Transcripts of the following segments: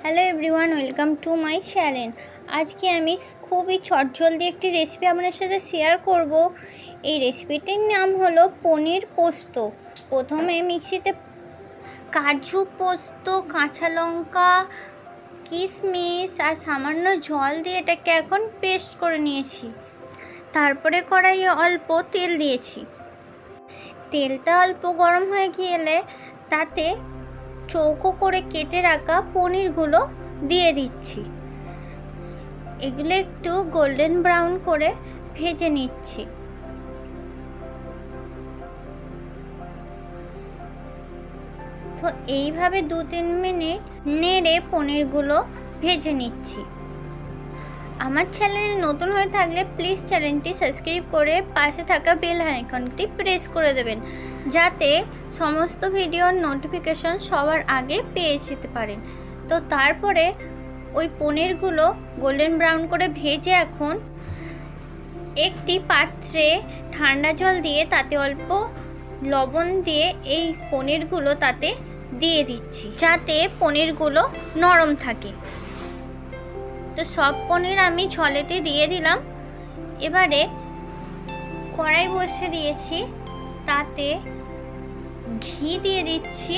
Hello everyone, welcome to my channel. আজকে আমি খুবই চটজলদি একটি রেসিপি আপনার সাথে শেয়ার করব। এই রেসিপিটির নাম হলো পনির পোস্ত। প্রথমে মিক্সিতে কাজু, পোস্ত, কাঁচা লঙ্কা, কিশমিশ আর সামান্য জল দিয়ে এটাকে এখন পেস্ট করে নিয়েছি। তারপরে কড়াইয়ে অল্প তেল দিয়েছি। তেলটা অল্প গরম হয়ে গেলে তাতে চৌকো করে কেটে রাখা পনিরগুলো দিয়ে দিচ্ছি। এগুলো একটু গোল্ডেন ব্রাউন করে ভেজে নিচ্ছি। তো এইভাবে 2-3 মিনিট নেড়ে পনিরগুলো ভেজে নিচ্ছি। আমার চ্যানেলে নতুন হয়ে থাকলে প্লিজ চ্যানেলটি সাবস্ক্রাইব করে পাশে থাকা বেল আইকনটি প্রেস করে দেবেন, যাতে সমস্ত ভিডিওর নোটিফিকেশন সবার আগে পেয়ে যেতে পারেন। তো তারপরে ওই পনিরগুলো গোল্ডেন ব্রাউন করে ভেজে এখন একটি পাত্রে ঠান্ডা জল দিয়ে তাতে অল্প লবণ দিয়ে এই পনিরগুলো তাতে দিয়ে দিচ্ছি, যাতে পনিরগুলো নরম থাকে। তো সব পনির আমি ঝোলেতে দিয়ে দিলাম। এবারে কড়াই বসিয়ে দিয়েছি, তাতে ঘি দিয়ে দিচ্ছি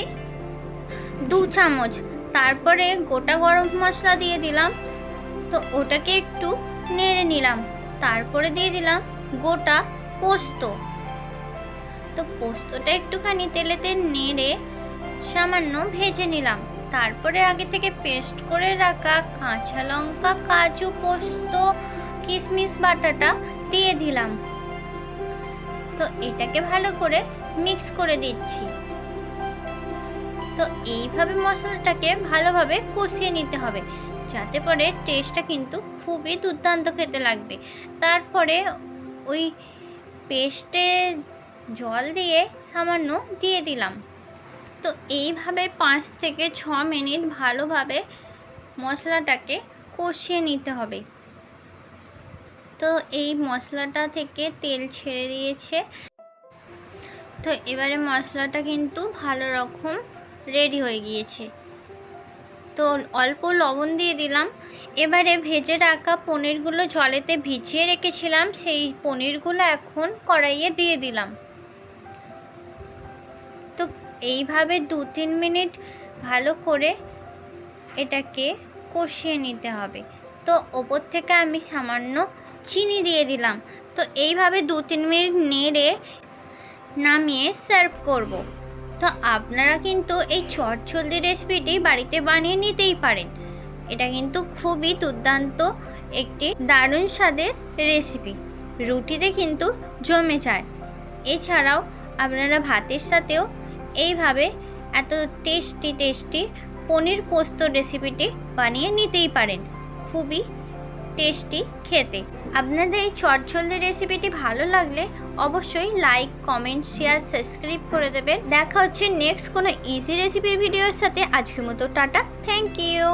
2 চামচ। তারপরে গোটা গরম মশলা দিয়ে দিলাম। তো ওটাকে একটু নেড়ে নিলাম। তারপরে দিয়ে দিলাম গোটা পোস্ত। তো পোস্তটা একটুখানি তেলেতে নেড়ে সামান্য ভেজে নিলাম। তারপরে আগে থেকে পেস্ট করে রাখা কাঁচা লঙ্কা, কাজু, পোস্ত, কিশমিশ বাটাটা দিয়ে দিলাম। তো এটাকে ভালো করে মিক্স করে দিচ্ছি। তো এইভাবে মশলাটাকে ভালোভাবে কষিয়ে নিতে হবে, যাতে করে টেস্টটা কিন্তু খুবই দুর্দান্ত খেতে লাগবে। তারপরে ওই পেস্টে জল দিয়ে সামান্য দিয়ে দিলাম। তো এইভাবে 5 থেকে 6 মিনিট ভালোভাবে মশলাটাকে কষিয়ে নিতে হবে। তো এই মশলাটা থেকে তেল ছেড়ে দিয়েছে। তো এবারে মশলাটা কিন্তু ভালো রকম রেডি হয়ে গিয়েছে। তো অল্প লবণ দিয়ে দিলাম। এবারে ভেজে রাখা পনিরগুলো জলেতে ভিজিয়ে রেখেছিলাম, সেই পনিরগুলো এখন কড়াইয়ে দিয়ে দিলাম। তো এইভাবে 2-3 মিনিট ভালো করে এটাকে কষিয়ে নিতে হবে। তো ওপর থেকে আমি সামান্য চিনি দিয়ে দিলাম। তো এইভাবে 2-3 মিনিট নেড়ে নামিয়ে সার্ভ করব। তো আপনারা কিন্তু এই চটজলদি রেসিপিটি বাড়িতে বানিয়ে নিতেই পারেন। এটা কিন্তু খুবই দুর্দান্ত একটি দারুণ স্বাদের রেসিপি, রুটিতে কিন্তু জমে যায়। এছাড়াও আপনারা ভাতের সাথেও এইভাবে এত টেস্টি পনির পোস্ত রেসিপিটি বানিয়ে নিতেই পারেন। খুবই টেস্টি খেতে। আপনাদের এই চটজলদি রেসিপিটি ভালো লাগলে অবশ্যই লাইক, কমেন্ট, শেয়ার, সাবস্ক্রাইব করে দেবেন। দেখা হচ্ছে নেক্সট কোনো ইজি রেসিপির ভিডিওর সাথে। আজকের মতো টাটা, থ্যাংক ইউ।